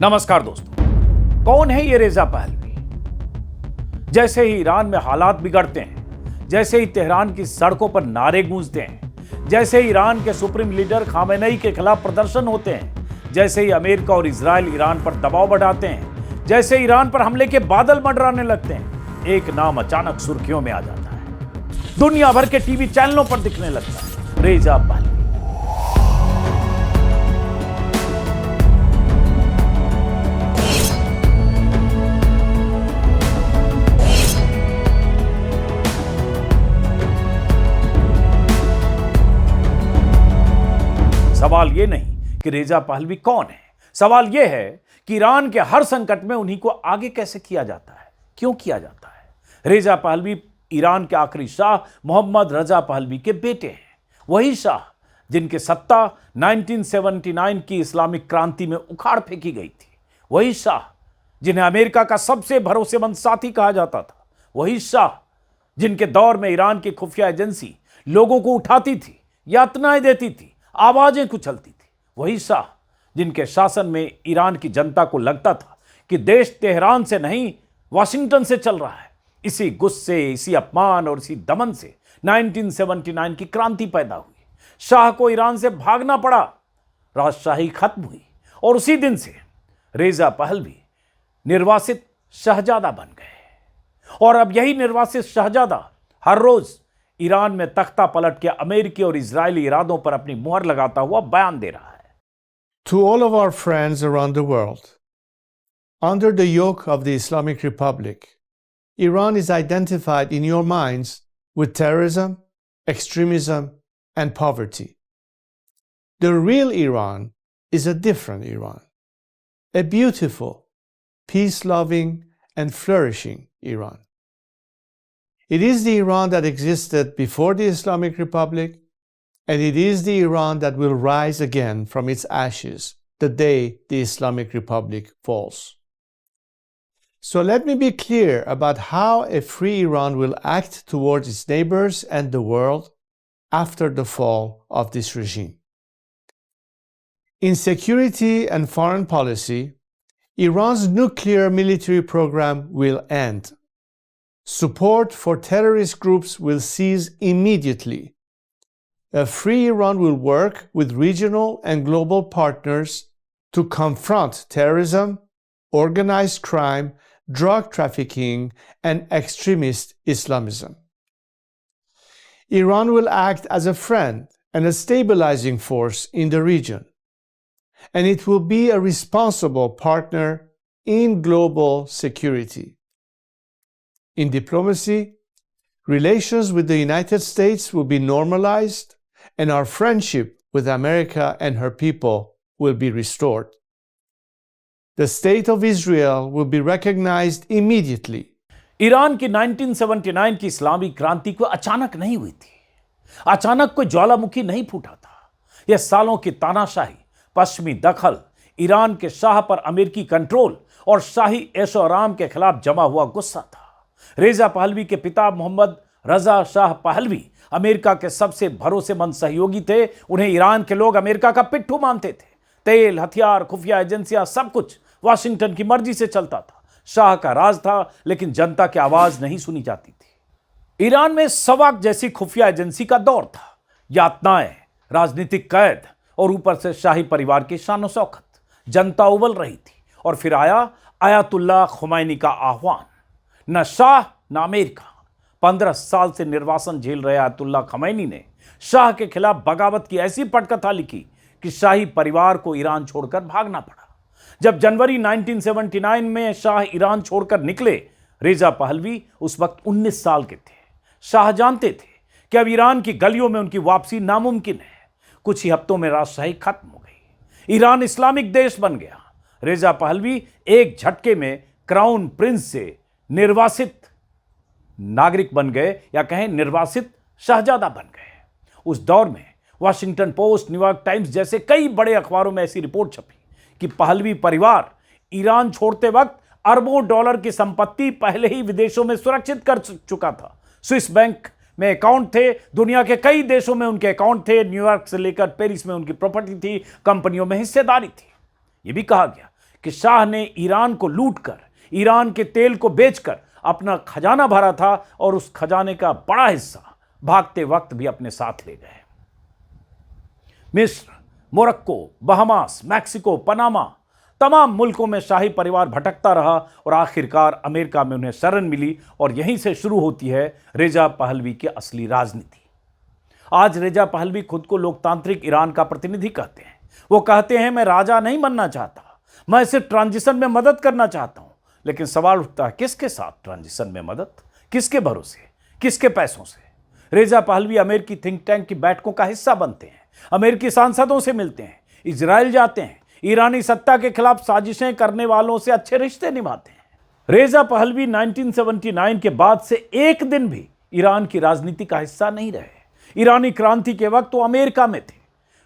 नमस्कार दोस्तों। कौन है ये रेजा पहलवी? जैसे ही ईरान में हालात बिगड़ते हैं, जैसे ही तेहरान की सड़कों पर नारे गूंजते हैं, जैसे ही ईरान के सुप्रीम लीडर खामेनेई के खिलाफ प्रदर्शन होते हैं, जैसे ही अमेरिका और इजराइल ईरान पर दबाव बढ़ाते हैं, जैसे ईरान पर हमले के बादल मंडराने लगते हैं, एक नाम अचानक सुर्खियों में आ जाता है, दुनिया भर के टीवी चैनलों पर दिखने लगता है, रेजा पहलवी। सवाल यह नहीं कि रेजा पहलवी कौन है, सवाल यह है कि ईरान के हर संकट में उन्हीं को आगे कैसे किया जाता है, क्यों किया जाता है। रेजा पहलवी ईरान के आखिरी शाह मोहम्मद रजा पहलवी के बेटे हैं, वही शाह जिनकी सत्ता 1979 की इस्लामिक क्रांति में उखाड़ फेंकी गई थी, वही शाह जिन्हें अमेरिका का सबसे भरोसेमंद साथी कहा जाता था, वही शाह जिनके दौर में ईरान की खुफिया एजेंसी लोगों को उठाती थी, यातनाएं देती थी, आवाजें कुचलती थी, वही शाह जिनके शासन में ईरान की जनता को लगता था कि देश तेहरान से नहीं वाशिंगटन से चल रहा है। इसी गुस्से, इसी अपमान और इसी दमन से 1979 की क्रांति पैदा हुई। शाह को ईरान से भागना पड़ा, राजशाही खत्म हुई और उसी दिन से रेजा पहलवी निर्वासित शहजादा बन गए। और अब यही निर्वासित शहजादा हर रोज ईरान में तख्ता पलट के अमेरिकी और इजरायली इरादों पर अपनी मुहर लगाता हुआ बयान दे रहा है। To all of our friends around the world, under the yoke of the Islamic Republic, Iran is identified in your minds with terrorism, extremism, and poverty. The real Iran is a different Iran, a beautiful, peace-loving, and flourishing Iran. It is the Iran that existed before the Islamic Republic, and it is the Iran that will rise again from its ashes the day the Islamic Republic falls. So let me be clear about how a free Iran will act towards its neighbors and the world after the fall of this regime. In security and foreign policy, Iran's nuclear military program will end. Support for terrorist groups will cease immediately. A free Iran will work with regional and global partners to confront terrorism, organized crime, drug trafficking, and extremist Islamism. Iran will act as a friend and a stabilizing force in the region, and it will be a responsible partner in global security. In diplomacy, relations with the United States will be normalized, and our friendship with America and her people will be restored. The state of Israel will be recognized immediately. Iran की 1979 की इस्लामी क्रांति को अचानक नहीं हुई थी, अचानक कोई ज्वालामुखी नहीं फूटा था। यह सालों की तानाशाही, पश्चिमी दखल, ईरान के शाह पर अमेरिकी कंट्रोल और शाही ऐशो आराम के खिलाफ जमा हुआ गुस्सा था। रेजा पहलवी के पिता मोहम्मद रजा शाह पहलवी अमेरिका के सबसे भरोसेमंद सहयोगी थे। उन्हें ईरान के लोग अमेरिका का पिट्ठू मानते थे। तेल, हथियार, खुफिया एजेंसियां, सब कुछ वाशिंगटन की मर्जी से चलता था। शाह का राज था, लेकिन जनता की आवाज नहीं सुनी जाती थी। ईरान में सवाक जैसी खुफिया एजेंसी का दौर था। यातनाएं, राजनीतिक कैद और ऊपर से शाही परिवार की शान शौकत। जनता उबल रही थी और फिर आया आयतुल्लाह खुमैनी का आह्वान। न शाह न अमेरिका। 15 साल से निर्वासन झेल रहे आयतुल्लाह खमैनी ने शाह के खिलाफ बगावत की ऐसी पटकथा लिखी कि शाही परिवार को ईरान छोड़कर भागना पड़ा। जब जनवरी 1979 में शाह ईरान छोड़कर निकले, रेजा पहलवी उस वक्त 19 साल के थे। शाह जानते थे कि अब ईरान की गलियों में उनकी वापसी नामुमकिन है। कुछ ही हफ्तों में राजशाही खत्म हो गई, ईरान इस्लामिक देश बन गया। रेजा पहलवी एक झटके में क्राउन प्रिंस से निर्वासित नागरिक बन गए, या कहें निर्वासित शहजादा बन गए। उस दौर में वाशिंगटन पोस्ट, न्यूयॉर्क टाइम्स जैसे कई बड़े अखबारों में ऐसी रिपोर्ट छपी कि पहलवी परिवार ईरान छोड़ते वक्त अरबों डॉलर की संपत्ति पहले ही विदेशों में सुरक्षित कर चुका था। स्विस बैंक में अकाउंट थे, दुनिया के कई देशों में उनके अकाउंट थे, न्यूयॉर्क से लेकर पेरिस में उनकी प्रॉपर्टी थी, कंपनियों में हिस्सेदारी थी। यह भी कहा गया कि शाह ने ईरान को लूटकर, ईरान के तेल को बेचकर अपना खजाना भरा था और उस खजाने का बड़ा हिस्सा भागते वक्त भी अपने साथ ले गए। मिस्र, मोरक्को, बहामास, मैक्सिको, पनामा, तमाम मुल्कों में शाही परिवार भटकता रहा और आखिरकार अमेरिका में उन्हें शरण मिली और यहीं से शुरू होती है रेजा पहलवी की असली राजनीति। आज रेजा पहलवी खुद को लोकतांत्रिक ईरान का प्रतिनिधि कहते हैं। वो कहते हैं, मैं राजा नहीं बनना चाहता, मैं सिर्फ ट्रांजिशन में मदद करना चाहता हूं। लेकिन सवाल उठता है, किसके साथ ट्रांजिशन में मदद, किसके भरोसे, किसके पैसों से? रेजा पहलवी अमेरिकी थिंक टैंक की बैठकों का हिस्सा बनते हैं, अमेरिकी सांसदों से मिलते हैं, इजराइल जाते हैं, ईरानी सत्ता के खिलाफ साजिशें करने वालों से अच्छे रिश्ते निभाते हैं। रेजा पहलवी 1979 के बाद से एक दिन भी ईरान की राजनीति का हिस्सा नहीं रहे। ईरानी क्रांति के वक्त वो अमेरिका में थे,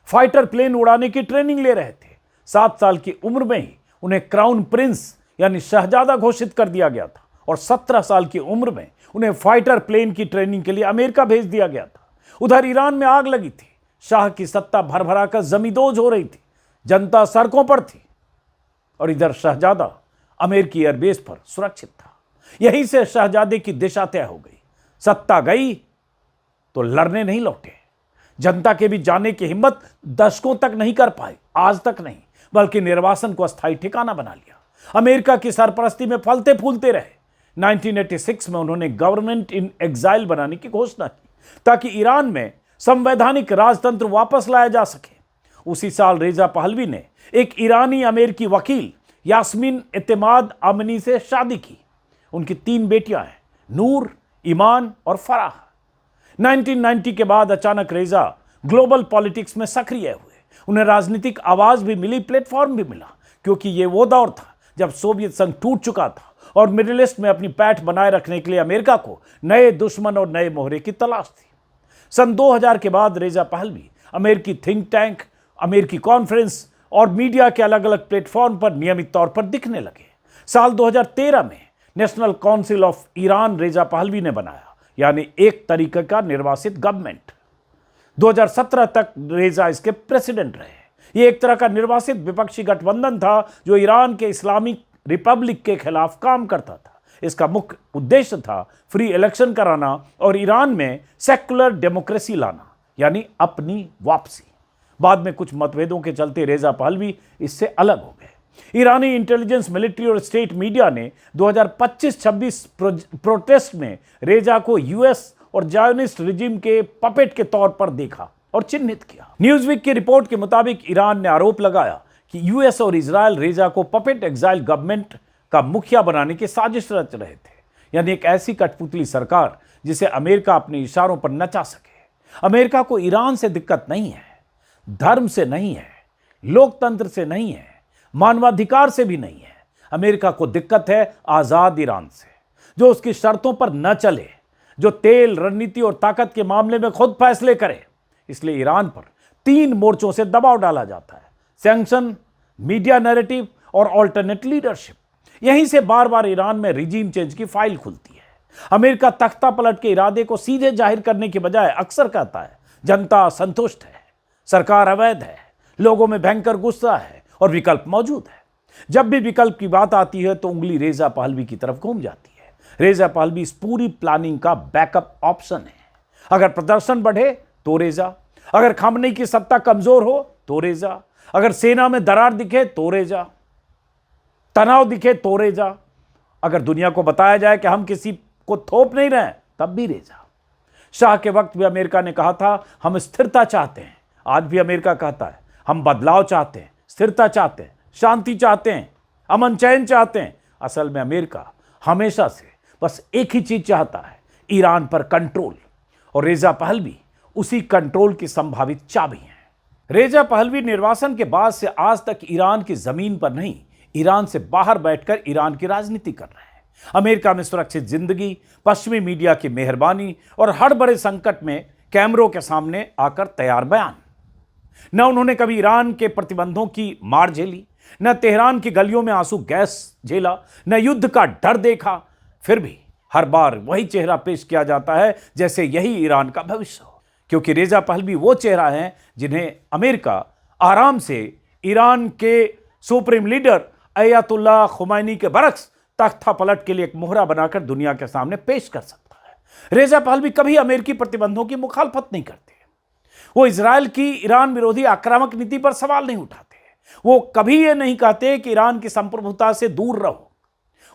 फाइटर प्लेन उड़ाने की ट्रेनिंग ले रहे थे। 7 साल की उम्र में ही उन्हें क्राउन प्रिंस यानी शहजादा घोषित कर दिया गया था और 17 साल की उम्र में उन्हें फाइटर प्लेन की ट्रेनिंग के लिए अमेरिका भेज दिया गया था। उधर ईरान में आग लगी थी, शाह की सत्ता भरभरा कर जमींदोज हो रही थी, जनता सड़कों पर थी और इधर शहजादा अमेरिकी एयरबेस पर सुरक्षित था। यहीं से शहजादे की दिशा तय हो गई। सत्ता गई तो लड़ने नहीं लौटे। जनता के भी जाने की हिम्मत दशकों तक नहीं कर पाए, आज तक नहीं, बल्कि निर्वासन को अस्थायी ठिकाना बना लिया। अमेरिका की सरपरस्ती में फलते फूलते रहे। 1986 में उन्होंने गवर्नमेंट इन एग्जाइल बनाने की घोषणा की ताकि ईरान में संवैधानिक राजतंत्र वापस लाया जा सके। उसी साल रेजा पहलवी ने एक ईरानी अमेरिकी वकील यास्मीन एतमाद आमनी से शादी की। उनकी 3 बेटियां हैं, नूर, ईमान और फराह। 1990 के बाद अचानक रेजा ग्लोबल पॉलिटिक्स में सक्रिय हुए। उन्हें राजनीतिक आवाज भी मिली, प्लेटफॉर्म भी मिला, क्योंकि ये वो दौर था जब सोवियत संघ टूट चुका था और मिडिल ईस्ट में अपनी पैठ बनाए रखने के लिए अमेरिका को नए दुश्मन और नए मोहरे की तलाश थी। सन 2000 के बाद रेजा पहलवी अमेरिकी थिंक टैंक, अमेरिकी कॉन्फ्रेंस और मीडिया के अलग अलग प्लेटफॉर्म पर नियमित तौर पर दिखने लगे। साल 2013 में नेशनल काउंसिल ऑफ ईरान रेजा पहलवी ने बनाया, यानी एक तरीके का निर्वासित गवर्नमेंट। 2017 तक रेजा इसके प्रेसिडेंट रहे। यह एक तरह का निर्वासित विपक्षी गठबंधन था जो ईरान के इस्लामिक रिपब्लिक के खिलाफ काम करता था। इसका मुख्य उद्देश्य था फ्री इलेक्शन कराना और ईरान में सेक्युलर डेमोक्रेसी लाना, यानी अपनी वापसी। बाद में कुछ मतभेदों के चलते रेजा पहलवी इससे अलग हो गए। ईरानी इंटेलिजेंस, मिलिट्री और स्टेट मीडिया ने 2025-26 प्रोटेस्ट में रेजा को यूएस और जायोनिस्ट रिजिम के पपेट के तौर पर देखा और चिन्हित किया। न्यूज़वीक की रिपोर्ट के मुताबिक ईरान ने आरोप लगाया कि यूएस और इजराइल रेजा को पपेट एग्जाइल गवर्नमेंट का मुखिया बनाने की साजिश रच रहे थे, यानी एक ऐसी कठपुतली सरकार जिसे अमेरिका अपने इशारों पर नचा सके। अमेरिका को ईरान से दिक्कत नहीं है, धर्म से नहीं है, लोकतंत्र से नहीं है, मानवाधिकार से भी नहीं है। अमेरिका को दिक्कत है आजाद ईरान से, जो उसकी शर्तों पर न चले, जो तेल, रणनीति और ताकत के मामले में खुद फैसले करे। इसलिए ईरान पर 3 मोर्चों से दबाव डाला जाता है: सैंक्शन, मीडिया नैरेटिव और ऑल्टरनेट लीडरशिप। यहीं से बार बार ईरान में रिजीम चेंज की फाइल खुलती है। अमेरिका तख्ता पलट के इरादे को सीधे जाहिर करने के बजाय अक्सर कहता है जनता संतुष्ट है, सरकार अवैध है, लोगों में भयंकर गुस्सा है और विकल्प मौजूद है। जब भी विकल्प की बात आती है तो उंगली रेजा पहलवी की तरफ घूम जाती है। रेजा पहलवी इस पूरी प्लानिंग का बैकअप ऑप्शन है। अगर प्रदर्शन बढ़े तो रेजा, अगर खामनेई की सत्ता कमजोर हो तो रेजा, अगर सेना में दरार दिखे तो रेजा, तनाव दिखे तो रेजा, अगर दुनिया को बताया जाए कि हम किसी को थोप नहीं रहे तब भी रेजा। शाह के वक्त भी अमेरिका ने कहा था हम स्थिरता चाहते हैं। आज भी अमेरिका कहता है हम बदलाव चाहते हैं, स्थिरता चाहते हैं, शांति चाहते हैं, अमन चैन चाहते हैं। असल में अमेरिका हमेशा से बस एक ही चीज चाहता है, ईरान पर कंट्रोल, और रेजा पहलवी उसी कंट्रोल की संभावित चाबी है। रेजा पहलवी निर्वासन के बाद से आज तक ईरान की जमीन पर नहीं, ईरान से बाहर बैठकर ईरान की राजनीति कर रहे हैं। अमेरिका में सुरक्षित जिंदगी, पश्चिमी मीडिया की मेहरबानी और हर बड़े संकट में कैमरों के सामने आकर तैयार बयान। न उन्होंने कभी ईरान के प्रतिबंधों की मार झेली, न तेहरान की गलियों में आंसू गैस झेला, न युद्ध का डर देखा। फिर भी हर बार वही चेहरा पेश किया जाता है जैसे यही ईरान का भविष्य हो, क्योंकि रेजा पहलवी वो चेहरा है जिन्हें अमेरिका आराम से ईरान के सुप्रीम लीडर अयतुल्लाह खुमैनी के बरक्स तख्ता पलट के लिए एक मोहरा बनाकर दुनिया के सामने पेश कर सकता है। रेजा पहलवी कभी अमेरिकी प्रतिबंधों की मुखालफत नहीं करते। वो इजरायल की ईरान विरोधी आक्रामक नीति पर सवाल नहीं उठाते। वो कभी ये नहीं कहते कि ईरान की संप्रभुता से दूर रहो।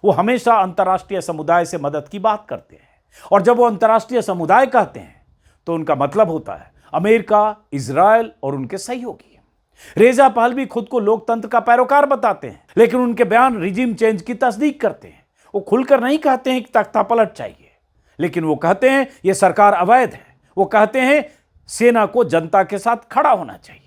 वो हमेशा अंतर्राष्ट्रीय समुदाय से मदद की बात करते हैं, और जब वो अंतर्राष्ट्रीय समुदाय कहते हैं तो उनका मतलब होता है अमेरिका, इजरायल और उनके सहयोगी। रेजा पहलवी खुद को लोकतंत्र का पैरोकार बताते हैं, लेकिन उनके बयान रिजीम चेंज की तस्दीक करते हैं। वो खुलकर नहीं कहते हैं कि तख्ता पलट चाहिए, लेकिन वो कहते हैं यह सरकार अवैध है। वो कहते हैं सेना को जनता के साथ खड़ा होना चाहिए।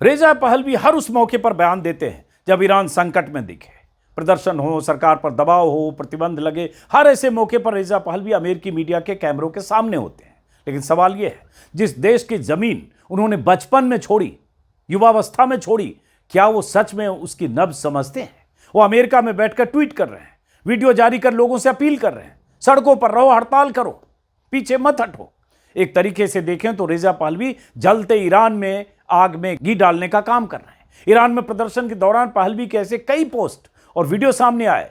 रेजा पहलवी हर उस मौके पर बयान देते हैं जब ईरान संकट में दिखे, प्रदर्शन हो, सरकार पर दबाव हो, प्रतिबंध लगे। हर ऐसे मौके पर रेजा पहलवी अमेरिकी मीडिया के कैमरों के सामने होते हैं। लेकिन सवाल यह है, जिस देश की जमीन उन्होंने बचपन में छोड़ी, युवावस्था में छोड़ी, क्या वो सच में उसकी नब्ज समझते हैं? वो अमेरिका में बैठकर ट्वीट कर रहे हैं, वीडियो जारी कर लोगों से अपील कर रहे हैं, सड़कों पर रहो, हड़ताल करो, पीछे मत हटो। एक तरीके से देखें तो रेजा पहलवी जलते ईरान में आग में घी डालने का काम कर रहे हैं। ईरान में प्रदर्शन के दौरान पहलवी के ऐसे कई पोस्ट और वीडियो सामने आए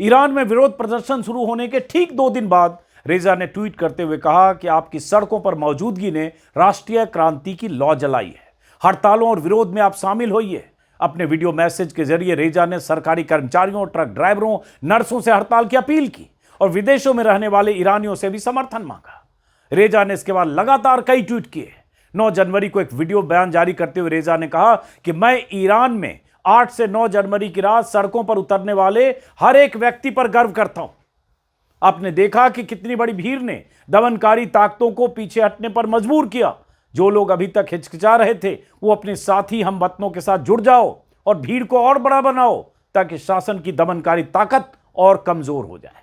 ईरान में विरोध प्रदर्शन शुरू होने के ठीक 2 दिन बाद रेजा ने ट्वीट करते हुए कहा कि आपकी सड़कों पर मौजूदगी ने राष्ट्रीय क्रांति की लौ जलाई है। हड़तालों और विरोध में आप शामिल होइए। अपने वीडियो मैसेज के जरिए रेजा ने सरकारी कर्मचारियों, ट्रक ड्राइवरों, नर्सों से हड़ताल की अपील की और विदेशों में रहने वाले ईरानियों से भी समर्थन मांगा। रेजा ने इसके बाद लगातार कई ट्वीट किए। 9 जनवरी को एक वीडियो बयान जारी करते हुए रेजा ने कहा कि मैं ईरान में 8 से 9 जनवरी की रात सड़कों पर उतरने वाले हर एक व्यक्ति पर गर्व करता हूं। आपने देखा कि कितनी बड़ी भीड़ ने दमनकारी ताकतों को पीछे हटने पर मजबूर किया। जो लोग अभी तक हिचकिचा रहे थे वो अपने साथी हमवतनों के साथ जुड़ जाओ और भीड़ को और बड़ा बनाओ ताकि शासन की दमनकारी ताकत और कमजोर हो जाए।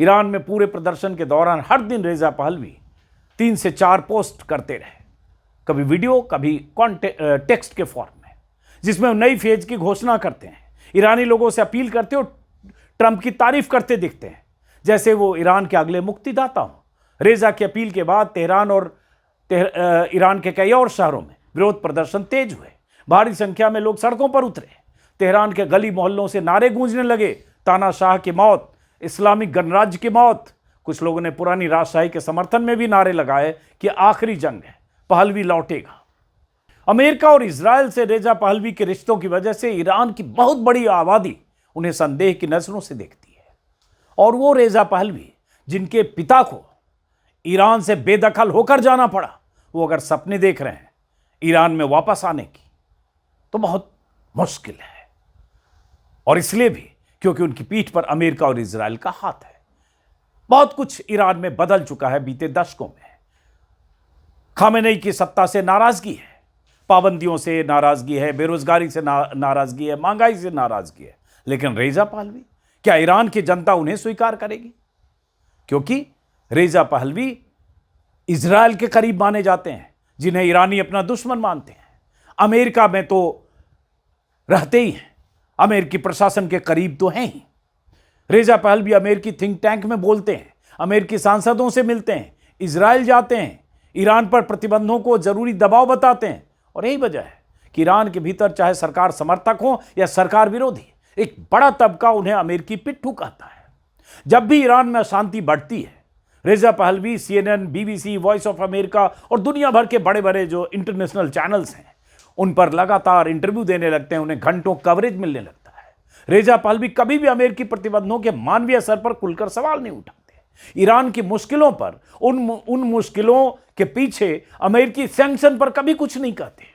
ईरान में पूरे प्रदर्शन के दौरान हर दिन रेजा पहलवी 3 से 4 पोस्ट करते रहे, कभी वीडियो, कभी टेक्स्ट के फॉर्म में, जिसमें वो नई फेज की घोषणा करते हैं, ईरानी लोगों से अपील करते और ट्रंप की तारीफ करते दिखते हैं जैसे वो ईरान के अगले मुक्तिदाता हों। रेजा की अपील के बाद तेहरान और ईरान के कई और शहरों में विरोध प्रदर्शन तेज हुए। भारी संख्या में लोग सड़कों पर उतरे। तेहरान के गली मोहल्लों से नारे गूंजने लगे, तानाशाह की मौत, इस्लामिक गणराज्य की मौत। कुछ लोगों ने पुरानी राजशाही के समर्थन में भी नारे लगाए कि आखिरी जंग है, पहलवी लौटेगा। अमेरिका और इजरायल से रेजा पहलवी के रिश्तों की वजह से ईरान की बहुत बड़ी आबादी उन्हें संदेह की नजरों से देखती है। और वो रेजा पहलवी जिनके पिता को ईरान से बेदखल होकर जाना पड़ा, वो अगर सपने देख रहे हैं ईरान में वापस आने की, तो बहुत मुश्किल है। और इसलिए भी क्योंकि उनकी पीठ पर अमेरिका और इजरायल का हाथ है। बहुत कुछ ईरान में बदल चुका है बीते दशकों में। खामेनेई की सत्ता से नाराजगी है, पाबंदियों से नाराजगी है, बेरोजगारी से नाराजगी है, महंगाई से नाराजगी है। लेकिन रेजा पहलवी, क्या ईरान की जनता उन्हें स्वीकार करेगी? क्योंकि रेजा पहलवी इजराइल के करीब माने जाते हैं, जिन्हें ईरानी अपना दुश्मन मानते हैं। अमेरिका में तो रहते ही हैं, अमेरिकी प्रशासन के करीब तो हैं ही। रेजा पहलवी अमेरिकी थिंक टैंक में बोलते हैं, अमेरिकी सांसदों से मिलते हैं, इजराइल जाते हैं, ईरान पर प्रतिबंधों को जरूरी दबाव बताते हैं। और यही वजह है कि ईरान के भीतर चाहे सरकार समर्थक हो या सरकार विरोधी, एक बड़ा तबका उन्हें अमेरिकी पिट्ठू कहता है। जब भी ईरान में अशांति बढ़ती है, रेजा Pahlavi CNN, BBC, voice of America और दुनिया भर के बड़े बड़े जो इंटरनेशनल चैनल्स हैं, उन पर लगातार इंटरव्यू देने लगते हैं, उन्हें घंटों कवरेज मिलने लगता है। रेजा पहलवी कभी भी अमेरिकी प्रतिबंधों के मानवीय स्तर पर खुलकर सवाल नहीं उठाते। ईरान की मुश्किलों पर, उन मुश्किलों के पीछे अमेरिकी सैंक्शन पर कभी कुछ नहीं कहते।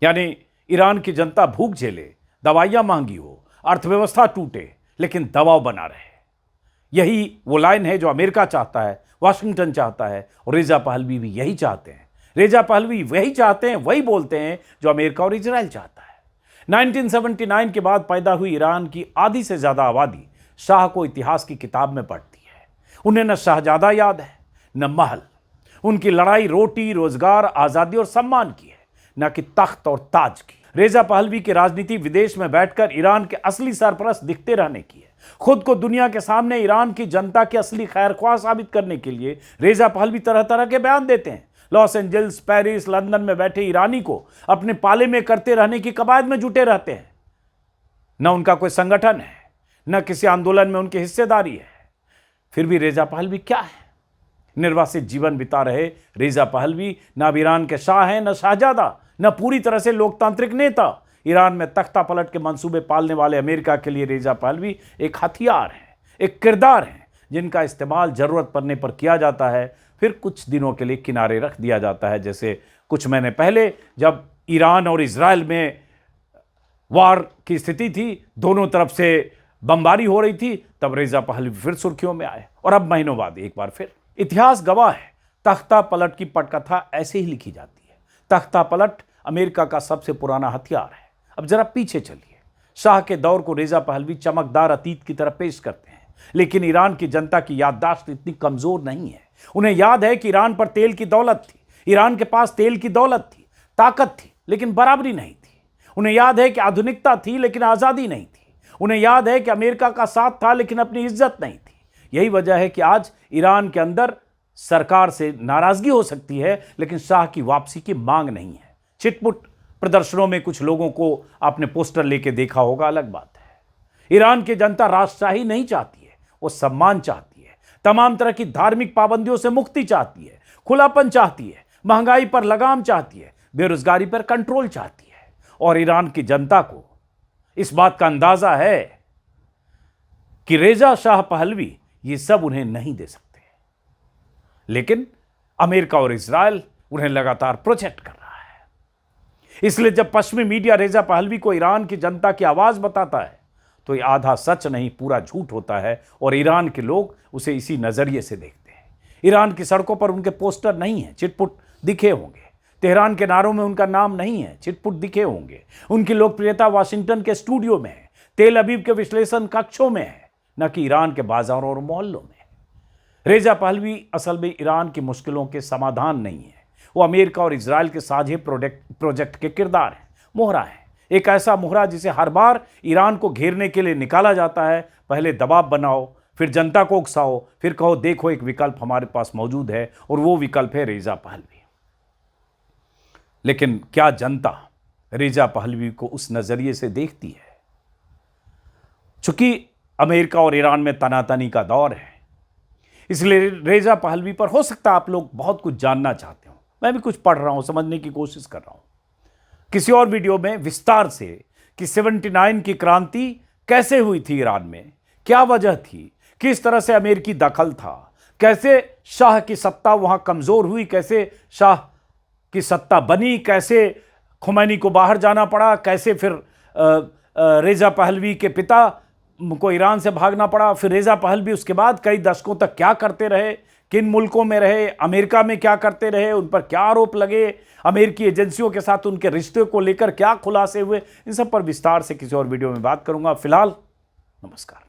यानी ईरान की जनता भूख झेले, दवाइयां महंगी हो, अर्थव्यवस्था टूटे, लेकिन दबाव बना रहे। यही वो लाइन है जो अमेरिका चाहता है, वाशिंगटन चाहता है, और रेजा पहलवी भी यही चाहते हैं। रेजा पहलवी वही चाहते हैं, वही बोलते हैं जो अमेरिका और इजराइल चाहता है। 1979 के बाद पैदा हुई ईरान की आधी से ज्यादा आबादी शाह को इतिहास की किताब में पढ़ती है। उन्हें न शहजादा याद है, न महल। उनकी लड़ाई रोटी, रोजगार, आजादी और सम्मान की है, न कि तख्त और ताज की। रेजा पहलवी की राजनीति विदेश में बैठकर ईरान के असली सरपरस्त दिखते रहने की है। खुद को दुनिया के सामने ईरान की जनता के असली खैरख्वाह साबित करने के लिए रेजा पहलवी तरह तरह के बयान देते हैं। लॉस एंजल्स, पेरिस, लंदन में बैठे ईरानी को अपने पाले में करते रहने की कवायद में जुटे रहते हैं। न उनका कोई संगठन है, न किसी आंदोलन में उनकी हिस्सेदारी है। फिर भी रेजा पहलवी क्या है? निर्वासित जीवन बिता रहे रेजा पहलवी न अब ईरान के शाह हैं, न शहजादा, न पूरी तरह से लोकतांत्रिक नेता। ईरान में तख्ता पलट के मंसूबे पालने वाले अमेरिका के लिए रेजा पहलवी एक हथियार है, एक किरदार है, जिनका इस्तेमाल जरूरत पड़ने पर किया जाता है, फिर कुछ दिनों के लिए किनारे रख दिया जाता है। जैसे कुछ महीने पहले जब ईरान और इजराइल में वार की स्थिति थी, दोनों तरफ से बमबारी हो रही थी, तब रेजा पहलवी फिर सुर्खियों में आए, और अब महीनों बाद एक बार फिर। इतिहास गवाह है, तख्ता पलट की पटकथा ऐसे ही लिखी जाती है। तख्ता पलट अमेरिका का सबसे पुराना हथियार है। अब जरा पीछे चलिए। शाह के दौर को रेजा पहलवी चमकदार अतीत की तरह पेश करते हैं, लेकिन ईरान की जनता की याददाश्त इतनी कमजोर नहीं है। उन्हें याद है कि ईरान पर तेल की दौलत थी, ईरान के पास तेल की दौलत थी, ताकत थी, लेकिन बराबरी नहीं थी। उन्हें याद है कि आधुनिकता थी, लेकिन आजादी नहीं थी। उन्हें याद है कि अमेरिका का साथ था, लेकिन अपनी इज्जत नहीं थी। यही वजह है कि आज ईरान के अंदर सरकार से नाराजगी हो सकती है, लेकिन शाह की वापसी की मांग नहीं है। छिटपुट प्रदर्शनों में कुछ लोगों को आपने पोस्टर लेके देखा होगा, अलग बात है। ईरान की जनता राष्ट्रशाही नहीं चाहती है, वो सम्मान चाहती है, तमाम तरह की धार्मिक पाबंदियों से मुक्ति चाहती है, खुलापन चाहती है, महंगाई पर लगाम चाहती है, बेरोजगारी पर कंट्रोल चाहती है। और ईरान की जनता को इस बात का अंदाजा है कि रेजा शाह पहलवी ये सब उन्हें नहीं दे सकते, लेकिन अमेरिका और इजराइल उन्हें लगातार प्रोजेक्ट कर रहा है। इसलिए जब पश्चिमी मीडिया रेजा पहलवी को ईरान की जनता की आवाज बताता है, तो ये आधा सच नहीं पूरा झूठ होता है, और ईरान के लोग उसे इसी नजरिए से देखते हैं। ईरान की सड़कों पर उनके पोस्टर नहीं है, चिटपुट दिखे होंगे। तेहरान के नारों में उनका नाम नहीं है, चिटपुट दिखे होंगे। उनकी लोकप्रियता वाशिंगटन के स्टूडियो में है, तेल अवीव के विश्लेषण कक्षों में है, न कि ईरान के बाजारों और मोहल्लों में। रेजा पहलवी असल में ईरान की मुश्किलों के समाधान नहीं है, वो अमेरिका और इजराइल के साझे प्रोजेक्ट के किरदार हैं, मोहरा है। एक ऐसा मोहरा जिसे हर बार ईरान को घेरने के लिए निकाला जाता है। पहले दबाव बनाओ, फिर जनता को उकसाओ, फिर कहो देखो एक विकल्प हमारे पास मौजूद है, और वो विकल्प है रेजा पहलवी। लेकिन क्या जनता रेजा पहलवी को उस नजरिए से देखती है? चूंकि अमेरिका और ईरान में तनातनी का दौर है, इसलिए रेजा पहलवी पर हो सकता है आप लोग बहुत कुछ जानना चाहते हो। मैं भी कुछ पढ़ रहा हूं, समझने की कोशिश कर रहा हूं। किसी और वीडियो में विस्तार से कि 79 की क्रांति कैसे हुई थी ईरान में, क्या वजह थी, किस तरह से अमेरिकी दखल था, कैसे शाह की सत्ता वहां कमजोर हुई, कैसे शाह की सत्ता बनी, कैसे खुमैनी को बाहर जाना पड़ा, कैसे फिर रेजा पहलवी के पिता को ईरान से भागना पड़ा, फिर रेजा पहलवी उसके बाद कई दशकों तक क्या करते रहे, किन मुल्कों में रहे, अमेरिका में क्या करते रहे, उन पर क्या आरोप लगे, अमेरिकी एजेंसियों के साथ उनके रिश्ते को लेकर क्या खुलासे हुए, इन सब पर विस्तार से किसी और वीडियो में बात करूंगा। फिलहाल नमस्कार।